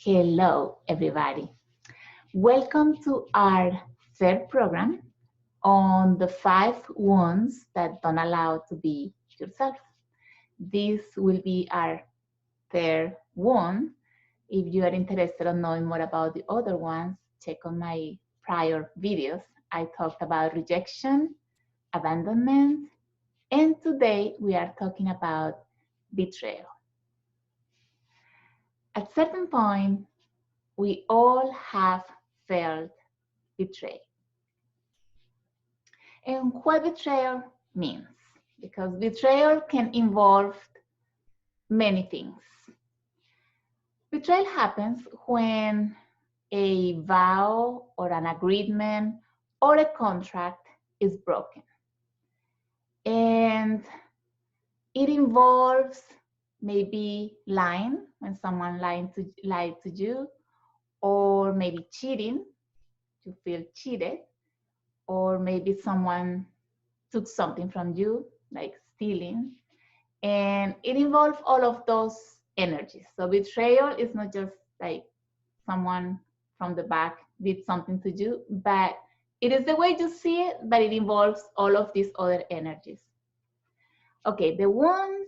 Hello, everybody. Welcome to our third program on the 5 wounds that don't allow to be yourself. This will be our third wound. If you are interested in knowing more about the other ones, check on my prior videos. I talked about rejection, abandonment, and today we are talking about betrayal. At certain point, we all have felt betrayed. And what betrayal means, because betrayal can involve many things. Betrayal happens when a vow or an agreement or a contract is broken. And it involves maybe lying, when someone lied to you, or maybe cheating, you feel cheated, or maybe someone took something from you, like stealing. And it involves all of those energies. So betrayal is not just like someone from the back did something to you, but it is the way you see it, but it involves all of these other energies. Okay, the wound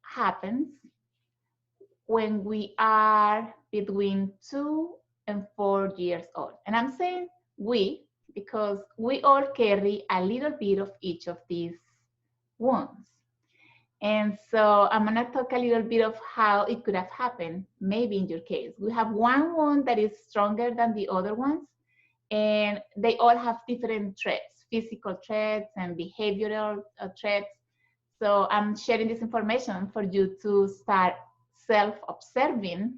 happens when we are between 2 and 4 years old. And I'm saying we, because we all carry a little bit of each of these wounds. And so I'm gonna talk a little bit of how it could have happened, maybe in your case. We have one wound that is stronger than the other ones, and they all have different traits, physical traits and behavioral traits. So I'm sharing this information for you to start self-observing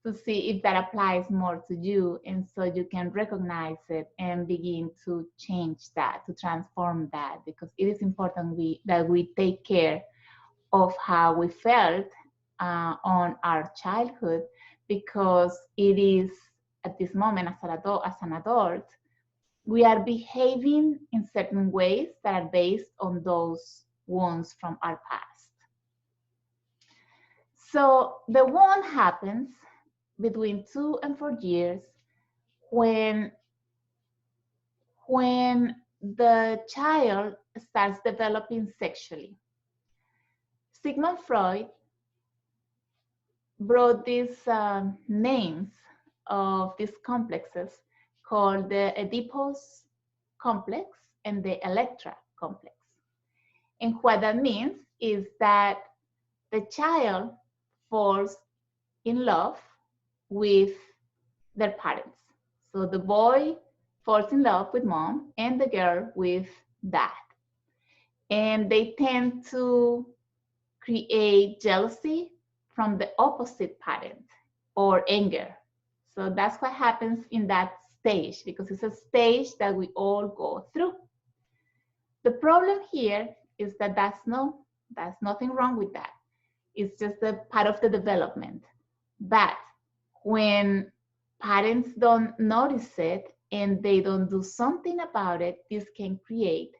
to see if that applies more to you, and so you can recognize it and begin to change that, to transform that, because it is important that we take care of how we felt on our childhood, because it is at this moment as an adult, we are behaving in certain ways that are based on those wounds from our past. So the wound happens between 2 and 4 years when the child starts developing sexually. Sigmund Freud brought these names of these complexes called the Oedipus complex and the Electra complex. And what that means is that the child falls in love with their parents. So the boy falls in love with mom and the girl with dad. And they tend to create jealousy from the opposite parent or anger. So that's what happens in that stage, because it's a stage that we all go through. The problem here is that that's nothing wrong with that. It's just a part of the development. But when parents don't notice it and they don't do something about it, this can create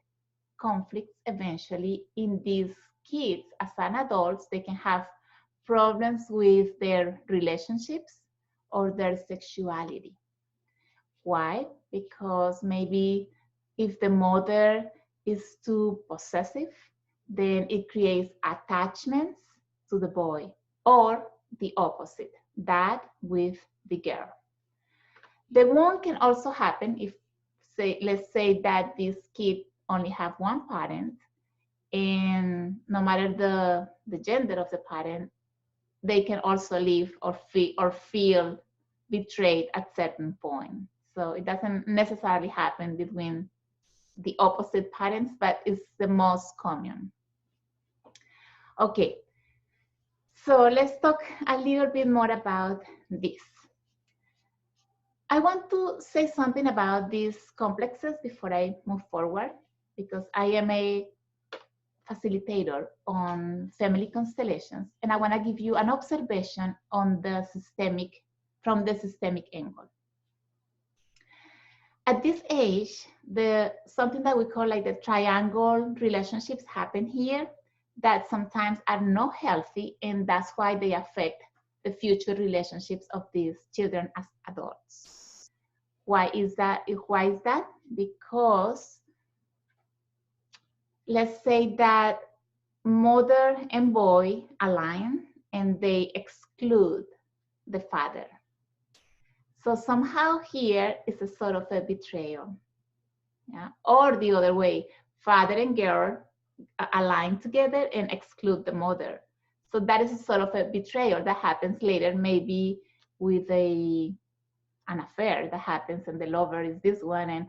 conflicts eventually in these kids. As an adults, they can have problems with their relationships or their sexuality. Why? Because maybe if the mother is too possessive, then it creates attachments to the boy, or the opposite, dad with the girl. The wound can also happen if, let's say that this kid only have one parent, and no matter the gender of the parent, they can also live or feel betrayed at certain point. So it doesn't necessarily happen between the opposite parents, but it's the most common. Okay, so let's talk a little bit more about this. I want to say something about these complexes before I move forward, because I am a facilitator on family constellations, and I want to give you an observation on from the systemic angle. At this age, something that we call like the triangle relationships happen here that sometimes are not healthy, and that's why they affect the future relationships of these children as adults. Why is that? Why is that? Because let's say that mother and boy align and they exclude the father. So somehow here is a sort of a betrayal. Yeah? Or the other way, father and girl align together and exclude the mother. So that is a sort of a betrayal that happens later, maybe with an affair that happens and the lover is this one. And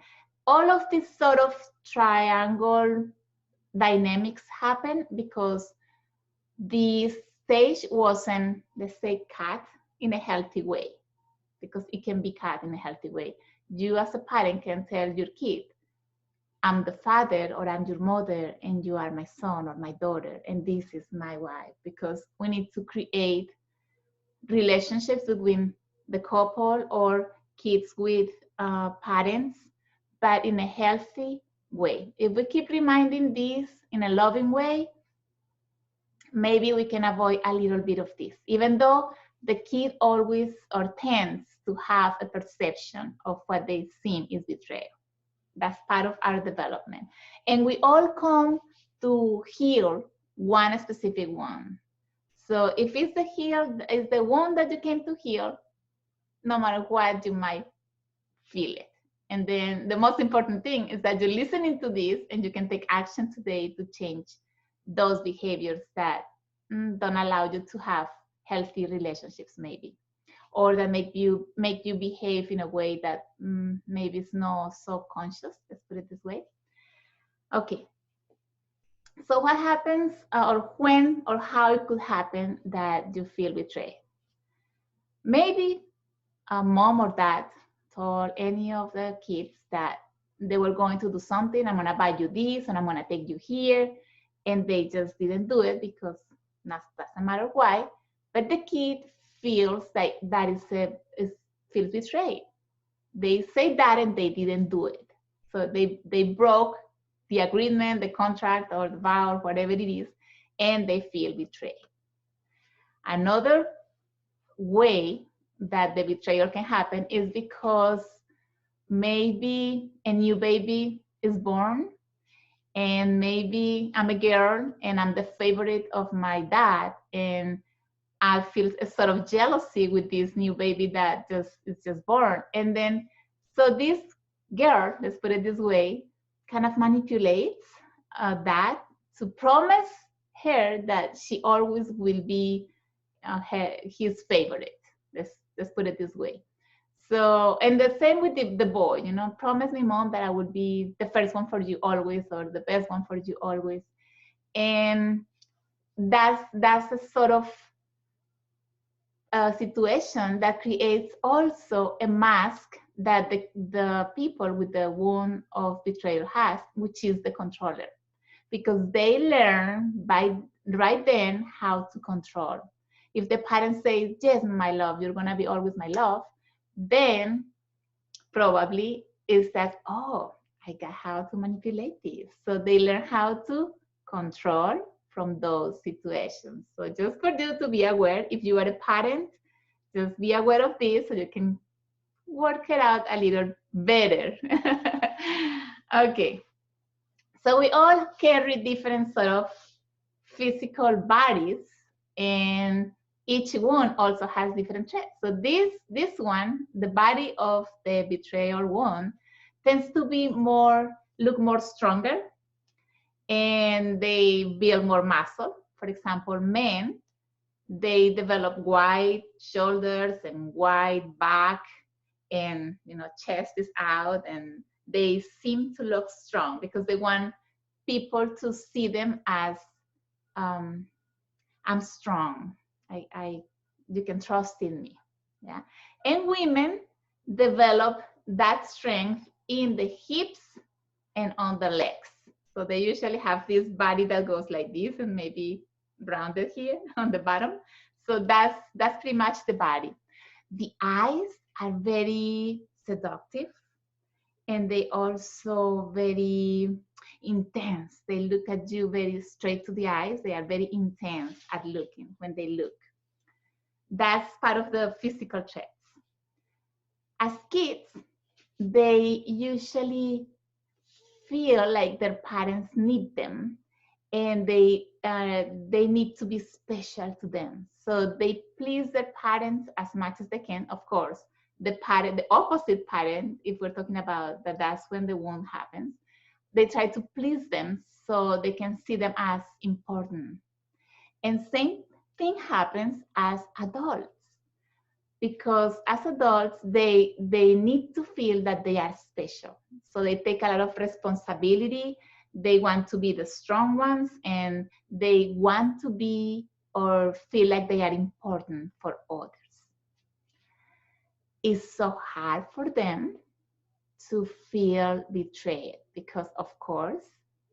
all of these sort of triangle dynamics happen because the stage wasn't, let's say, cut in a healthy way, because it can be cut in a healthy way. You as a parent can tell your kid, I'm the father or I'm your mother and you are my son or my daughter and this is my wife, because we need to create relationships between the couple or kids with parents, but in a healthy way. If we keep reminding this in a loving way, maybe we can avoid a little bit of this, even though the kid always or tends to have a perception of what they see is betrayal. That's part of our development. And we all come to heal one specific one. So if it's the one that you came to heal, no matter what, you might feel it. And then the most important thing is that you're listening to this and you can take action today to change those behaviors that don't allow you to have healthy relationships, maybe, or that make you behave in a way that maybe is not so conscious. Let's put it this way. Okay. So what happens, or when or how it could happen that you feel betrayed? Maybe a mom or dad told any of the kids that they were going to do something. I'm gonna buy you this and I'm gonna take you here, and they just didn't do it because doesn't matter why. But the kid feels that feels betrayed. They say that and they didn't do it, so they broke the agreement, the contract, or the vow, or whatever it is, and they feel betrayed. Another way that the betrayal can happen is because maybe a new baby is born, and maybe I'm a girl and I'm the favorite of my dad, and I feel a sort of jealousy with this new baby that is just born. And then, so this girl, let's put it this way, kind of manipulates that to promise her that she always will be his favorite. Let's put it this way. So, and the same with the boy, promise me, mom, that I would be the first one for you always, or the best one for you always. And that's a sort of situation that creates also a mask that the people with the wound of betrayal has, which is the controller, because they learn by right then how to control. If the parent says, yes, my love, you're gonna be always my love, then probably it's that, oh, I got how to manipulate this. So they learn how to control from those situations. So just for you to be aware, if you are a parent, just be aware of this so you can work it out a little better. Okay. So we all carry different sort of physical bodies, and each one also has different traits. So this one, the body of the betrayal one, tends to be look more stronger, and they build more muscle. For example, men, they develop wide shoulders and wide back, and chest is out, and they seem to look strong because they want people to see them as I'm strong. You can trust in me. Yeah. And women develop that strength in the hips and on the legs. So they usually have this body that goes like this and maybe rounded here on the bottom. So that's pretty much the body. The eyes are very seductive, and they also very intense. They look at you very straight to the eyes. They are very intense at looking when they look. That's part of the physical traits. As kids, they usually feel like their parents need them, and they need to be special to them. So they please their parents as much as they can. Of course, the opposite parent, if we're talking about that, that's when the wound happens. They try to please them so they can see them as important. And same thing happens as adults, because as adults they need to feel that they are special, so they take a lot of responsibility. They want to be the strong ones, and they want to be or feel like they are important for others. It's so hard for them to feel betrayed because, of course,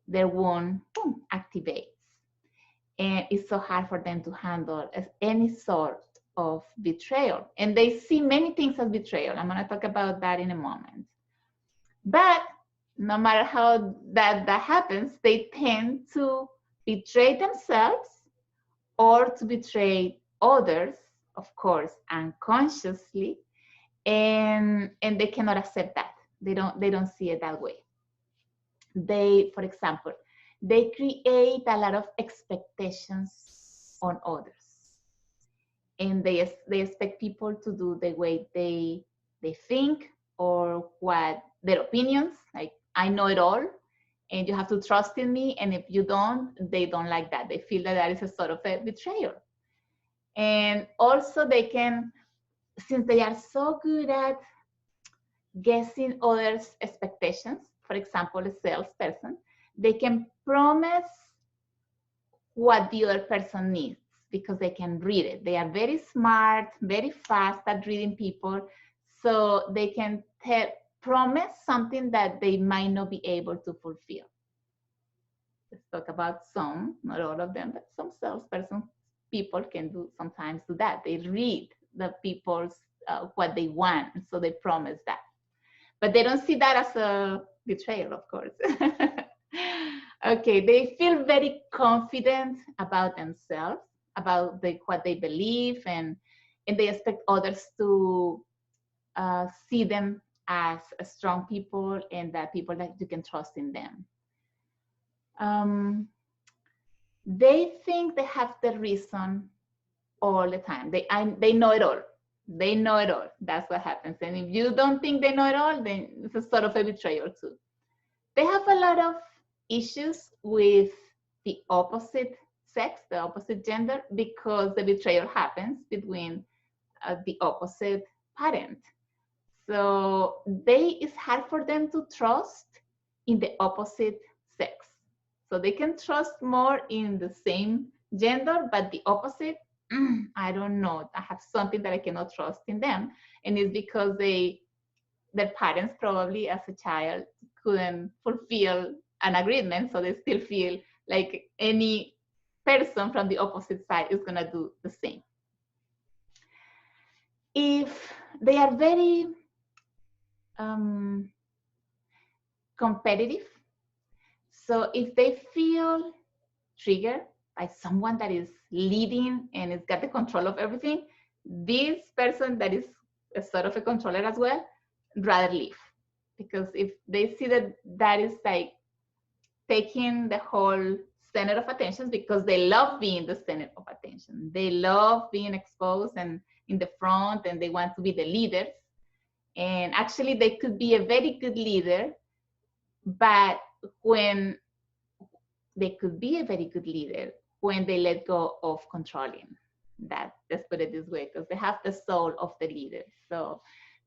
their wound activates, and it's so hard for them to handle as any sort of betrayal. And they see many things as betrayal. I'm going to talk about that in a moment. But no matter how that happens, they tend to betray themselves or to betray others, of course, unconsciously, and they cannot accept that. They don't see it that way. They, for example, they create a lot of expectations on others, and they expect people to do the way they think, or what their opinions, like, I know it all and you have to trust in me, and if you don't, they don't like that. They feel that is a sort of a betrayal. And also they can, since they are so good at guessing others' expectations, for example, a salesperson, they can promise what the other person needs because they can read it. They are very smart, very fast at reading people, so they can promise something that they might not be able to fulfill. Let's talk about some, not all of them, but some salesperson people can sometimes do that. They read the people's what they want, and so they promise that. But they don't see that as a betrayal, of course. Okay, they feel very confident about themselves, about what they believe, and they expect others to see them as strong people, and that people that you can trust in them. They think they have the reason all the time. They know it all. They know it all. That's what happens. And if you don't think they know it all, then it's a sort of a betrayal too. They have a lot of issues with the opposite sex, the opposite gender, because the betrayal happens between the opposite parent. So it's hard for them to trust in the opposite sex. So they can trust more in the same gender, but the opposite, I don't know. I have something that I cannot trust in them. And it's because their parents probably as a child couldn't fulfill an agreement. So they still feel like any person from the opposite side is gonna do the same. If they are very competitive, so if they feel triggered by someone that is leading and has got the control of everything, this person that is a sort of a controller as well, rather leave. Because if they see that is like taking the whole center of attention, because they love being the center of attention. They love being exposed and in the front, and they want to be the leaders. And actually they could be a very good leader, but when they could be a very good leader when they let go of controlling. Let's put it this way, because they have the soul of the leader. So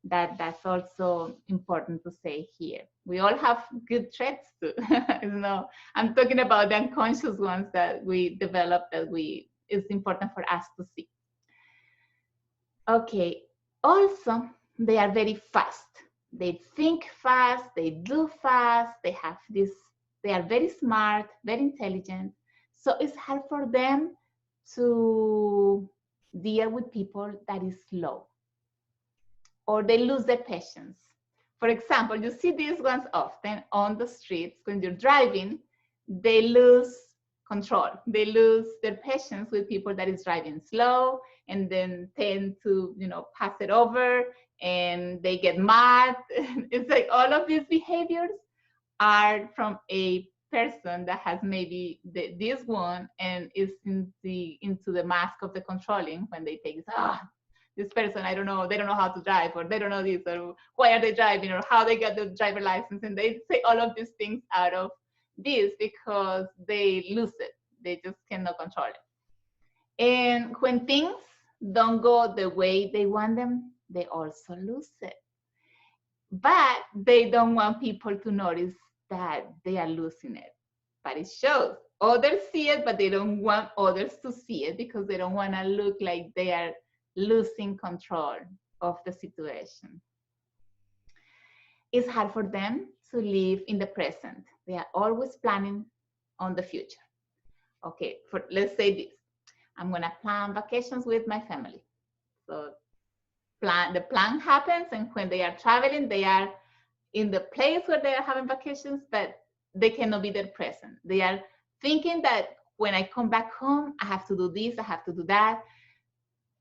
that's also important to say here. We all have good traits too. I'm talking about the unconscious ones that we develop, it's important for us to see. Okay, also they are very fast. They think fast, they do fast, they are very smart, very intelligent. So it's hard for them to deal with people that is slow, or they lose their patience. For example, you see these ones often on the streets when you're driving. They lose control. They lose their patience with people that is driving slow, and then tend to, you know, pass it over, and they get mad. It's like all of these behaviors are from a person that has maybe this one and is into the mask of the controlling. When they take this person, I don't know, they don't know how to drive, or they don't know this, or why are they driving, or how they got the driver license, and they say all of these things out of this because they lose it. They just cannot control it. And when things don't go the way they want them, they also lose it. But they don't want people to notice that they are losing it. But it shows. Others see it, but they don't want others to see it because they don't want to look like they are losing control of the situation. It's hard for them to live in the present. They are always planning on the future. Okay, let's say this. I'm gonna plan vacations with my family. So the plan happens, and when they are traveling, they are in the place where they are having vacations, but they cannot be there present. They are thinking that when I come back home, I have to do this, I have to do that.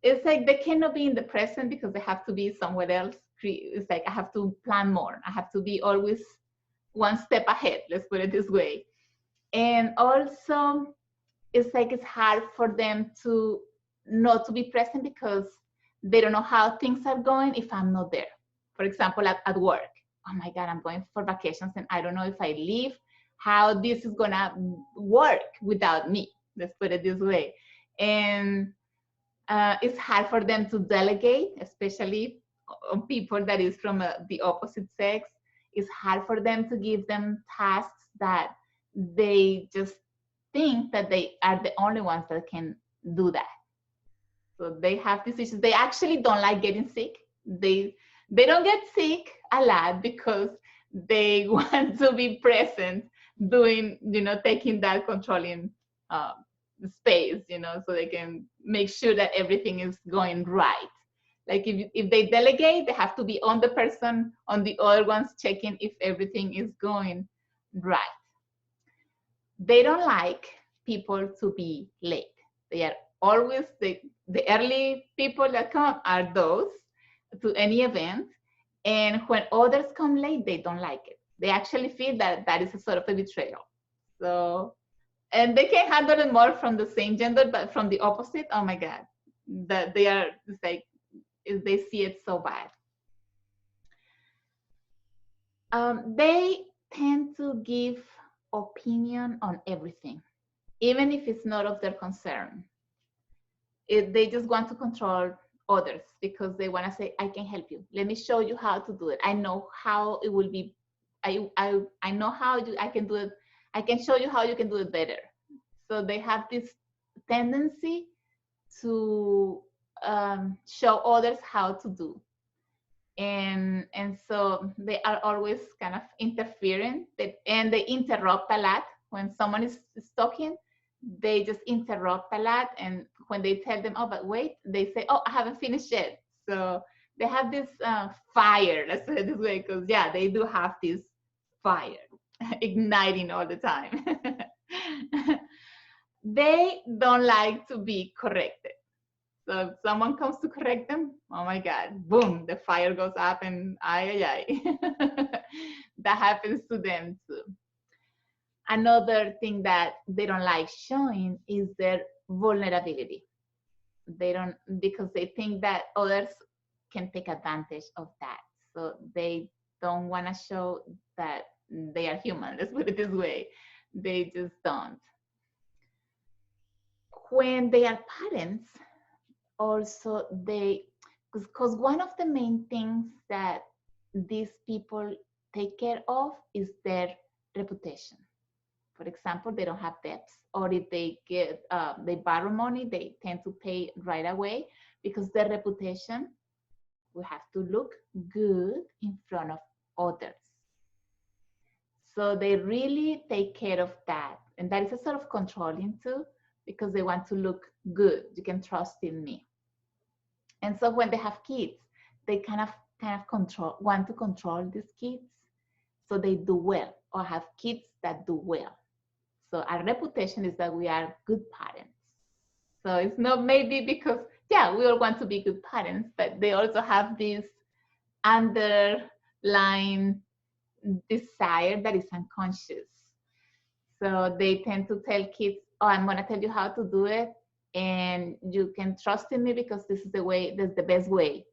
It's like they cannot be in the present because they have to be somewhere else. It's like I have to plan more. I have to be always one step ahead, let's put it this way. And also, it's like it's hard for them to not to be present because they don't know how things are going if I'm not there. For example, at work. Oh my God, I'm going for vacations and I don't know if I leave, how this is gonna work without me. Let's put it this way. And it's hard for them to delegate, especially on people that is from the opposite sex. It's hard for them to give them tasks that they just think that they are the only ones that can do that. So they have these issues. They actually don't like getting sick. They don't get sick a lot because they want to be present doing, you know, taking that controlling space, you know, so they can make sure that everything is going right. Like if they delegate, they have to be on the person, on the other ones, checking if everything is going right. They don't like people to be late. They are always, the early people that come are those to any event. And when others come late, they don't like it. They actually feel that that is a sort of a betrayal. So, and they can handle it more from the same gender, but from the opposite, oh my God, that they are, it's like, they see it so bad. They tend to give opinion on everything, even if it's not of their concern. They just want to control others because they want to say, I can help you. Let me show you how to do it. I know how it will be. I know how I can do it. I can show you how you can do it better. So they have this tendency to show others how to do. And so they are always kind of interfering, and they interrupt a lot. When someone is talking, they just interrupt a lot. And when they tell them, oh, but wait, they say, oh, I haven't finished yet. So they have this fire, let's say it this way, because yeah, they do have this fire igniting all the time. They don't like to be corrected. So if someone comes to correct them, oh my God, boom, the fire goes up, and ay. That happens to them too. Another thing that they don't like showing is their vulnerability. They don't, because they think that others can take advantage of that. So they don't want to show that they are human, let's put it this way. They just don't. When they are parents, also because one of the main things that these people take care of is their reputation. For example, they don't have debts, or if they they borrow money, they tend to pay right away because their reputation will have to look good in front of others. So they really take care of that, and that is a sort of controlling too, because they want to look good. You can trust in me. And so when they have kids, they kind of want to control these kids so they do well, or have kids that do well. So our reputation is that we are good parents. So it's not maybe because yeah, we all want to be good parents, but they also have this underlying desire that is unconscious. So they tend to tell kids, oh, I'm going to tell you how to do it, and you can trust in me because this is the way, this is the best way.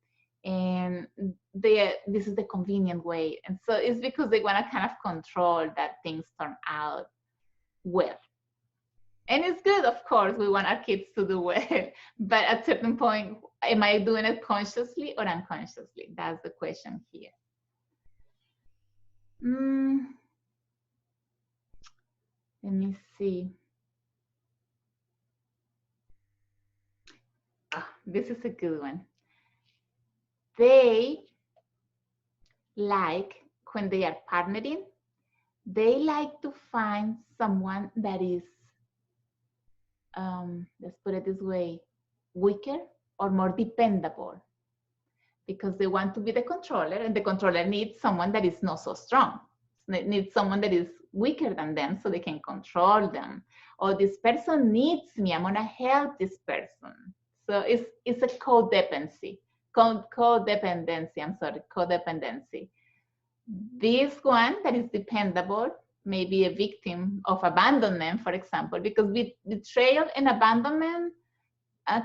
And this is the convenient way. And so it's because they want to kind of control that things turn out well. And it's good, of course, we want our kids to do well. But at a certain point, am I doing it consciously or unconsciously? That's the question here. Let me see. This is a good one. They like, when they are partnering, they like to find someone that is, let's put it this way, weaker or more dependable, because they want to be the controller, and the controller needs someone that is not so strong. They need someone that is weaker than them so they can control them. Or this person needs me, I'm gonna help this person. So it's a codependency. Codependency. This one that is dependable may be a victim of abandonment, for example, because betrayal and abandonment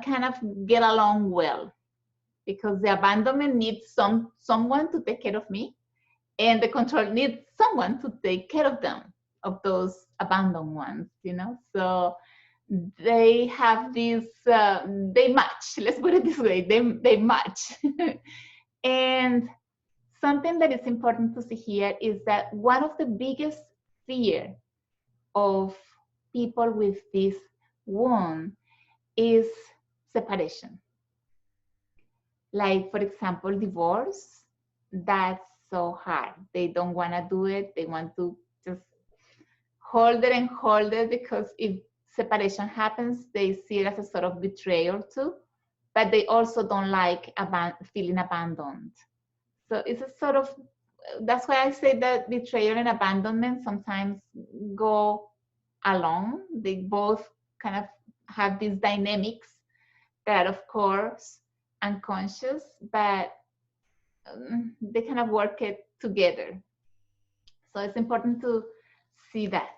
kind of get along well, because the abandonment needs someone to take care of me, and the control needs someone to take care of them, of those abandoned ones, you know? So they have this, they match, let's put it this way, they match. And something that is important to see here is that one of the biggest fear of people with this wound is separation. Like, for example, divorce, that's so hard. They don't want to do it. They want to just hold it and hold it, because if separation happens, they see it as a sort of betrayal too, but they also don't like feeling abandoned. So it's a sort of, that's why I say that betrayal and abandonment sometimes go along. They both kind of have these dynamics that, of course, unconscious, but they kind of work it together. So it's important to see that.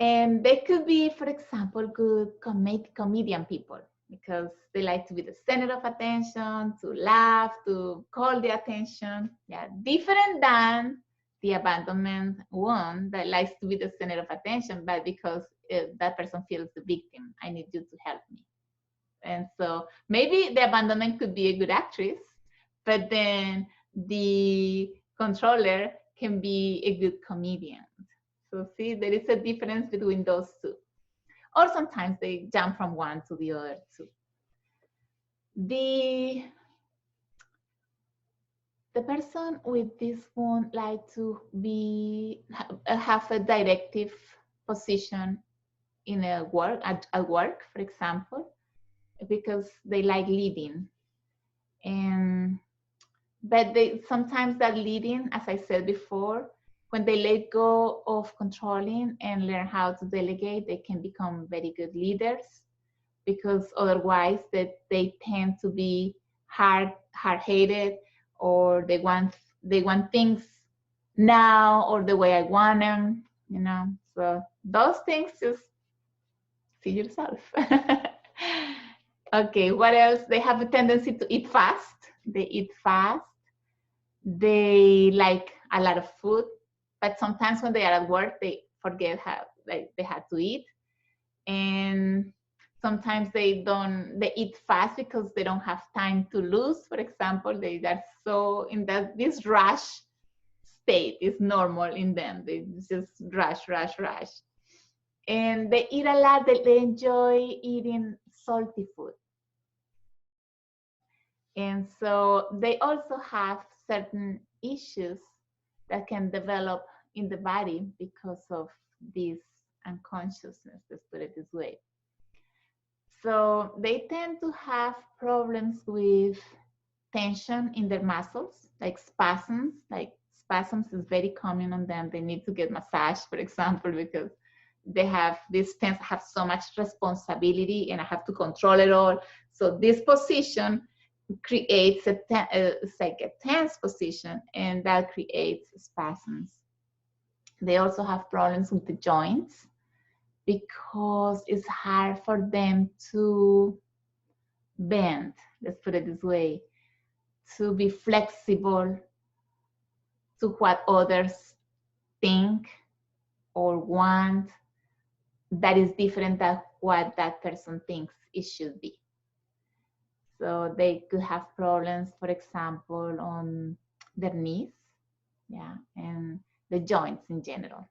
And they could be, for example, good comedian people, because they like to be the center of attention, to laugh, to call the attention. Yeah, different than the abandonment one that likes to be the center of attention, but because that person feels the victim, I need you to help me. And so maybe the abandonment could be a good actress, but then the controller can be a good comedian. So see, there is a difference between those two. Or sometimes they jump from one to the other too. The person with this wound like to have a directive position in a work, at work, for example, because they like leading. But sometimes that leading, as I said before, when they let go of controlling and learn how to delegate, they can become very good leaders, because otherwise they tend to be hard-headed, or they want things now or the way I want them, you know. So those things, just see yourself. Okay, what else? They have a tendency to eat fast. They eat fast. They like a lot of food, but sometimes when they are at work, they forget how they had to eat. And sometimes they eat fast because they don't have time to lose. For example, they are so in this rush state is normal in them. They just rush. And they eat a lot. They enjoy eating salty food. And so they also have certain issues that can develop in the body because of this unconsciousness, let's put it this way. So they tend to have problems with tension in their muscles, like spasms. Like spasms is very common on them. They need to get massaged, for example, because they have this tense, have so much responsibility and I have to control it all. So this position creates it's like a tense position, and that creates spasms. They also have problems with the joints because it's hard for them to bend, let's put it this way, to be flexible to what others think or want that is different than what that person thinks it should be. So they could have problems, for example, on their knees, yeah, and the joints in general.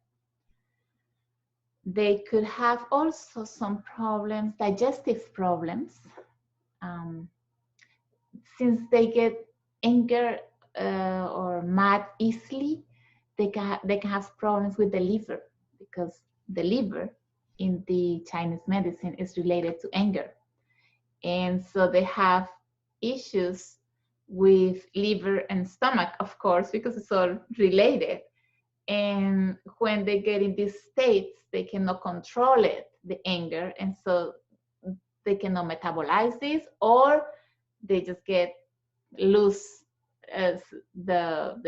They could have also some problems, digestive problems, since they get anger or mad easily. They can have problems with the liver, because the liver in the Chinese medicine is related to anger. And so they have issues with liver and stomach, of course, because it's all related. And when they get in these states, they cannot control it, the anger, and so they cannot metabolize this, or they just get loose. As the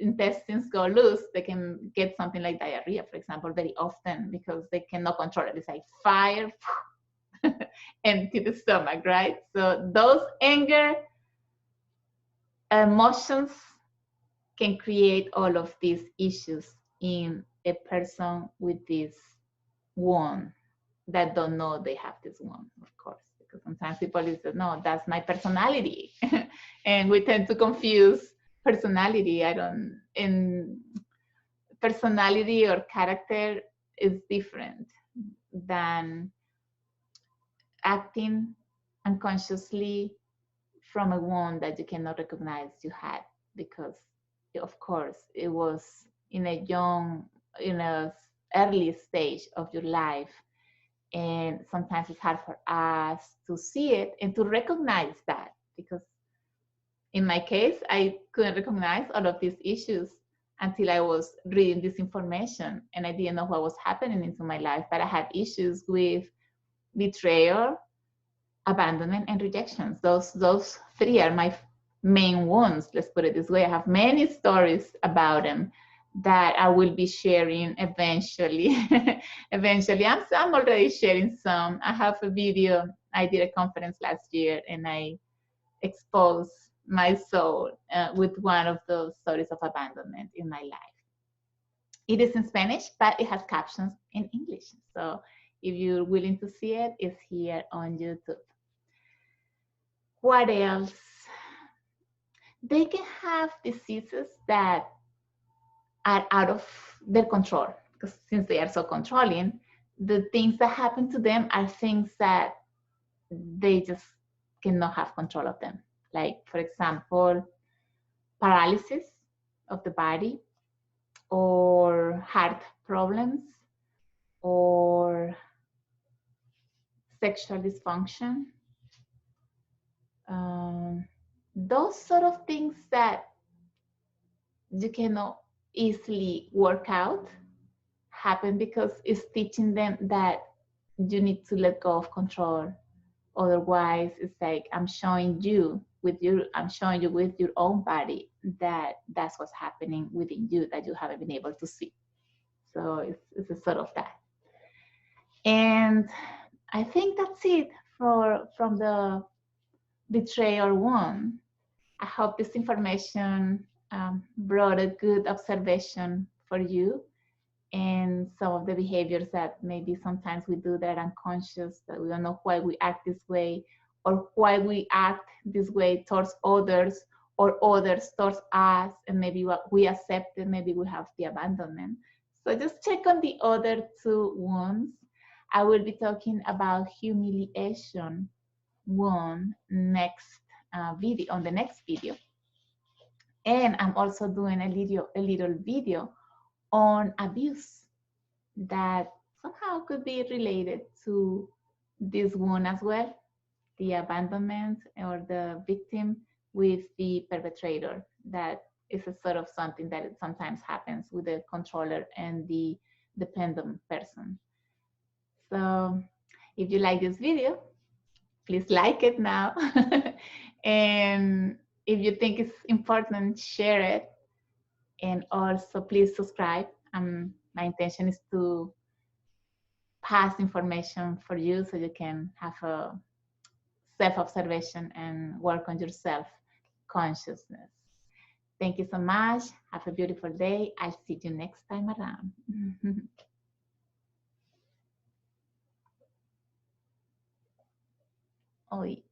intestines go loose, they can get something like diarrhea, for example, very often, because they cannot control it. It's like fire empty the stomach, right? So those anger emotions can create all of these issues in a person with this wound that don't know they have this wound, of course, because sometimes people say, no, that's my personality. And we tend to confuse personality. In personality or character is different than acting unconsciously from a wound that you cannot recognize you had, because of course it was in a early stage of your life, and sometimes it's hard for us to see it and to recognize that, because in my case I couldn't recognize all of these issues until I was reading this information, and I didn't know what was happening into my life. But I had issues with betrayal, abandonment, and rejections. Those three are my main wounds, let's put it this way. I have many stories about them that I will be sharing eventually. Eventually, I'm already sharing some. I have a video. I did a conference last year, and I exposed my soul with one of those stories of abandonment in my life. It is in Spanish, but it has captions in English. So if you're willing to see it, it's here on YouTube. What else? They can have diseases that are out of their control, because since they are so controlling, the things that happen to them are things that they just cannot have control of them. Like, for example, paralysis of the body, or heart problems, or sexual dysfunction. Those sort of things that you cannot easily work out happen because it's teaching them that you need to let go of control. Otherwise, it's like I'm showing you with your own body that that's what's happening within you that you haven't been able to see. So it's a sort of that. And I think that's it from the betrayal one. I hope this information brought a good observation for you, and some of the behaviors that maybe sometimes we do that are unconscious, that we don't know why we act this way, or why we act this way towards others, or others towards us, and maybe what we accept it, maybe we have the abandonment. So just check on the other two wounds. I will be talking about humiliation wound next video, on the next video. And I'm also doing a little video on abuse that somehow could be related to this wound as well, the abandonment or the victim with the perpetrator. That is a sort of something that sometimes happens with the controller and the dependent person. So if you like this video, please like it now. And if you think it's important, share it. And also please subscribe. My intention is to pass information for you so you can have a self-observation and work on your self-consciousness. Thank you so much. Have a beautiful day. I'll see you next time around. Oi.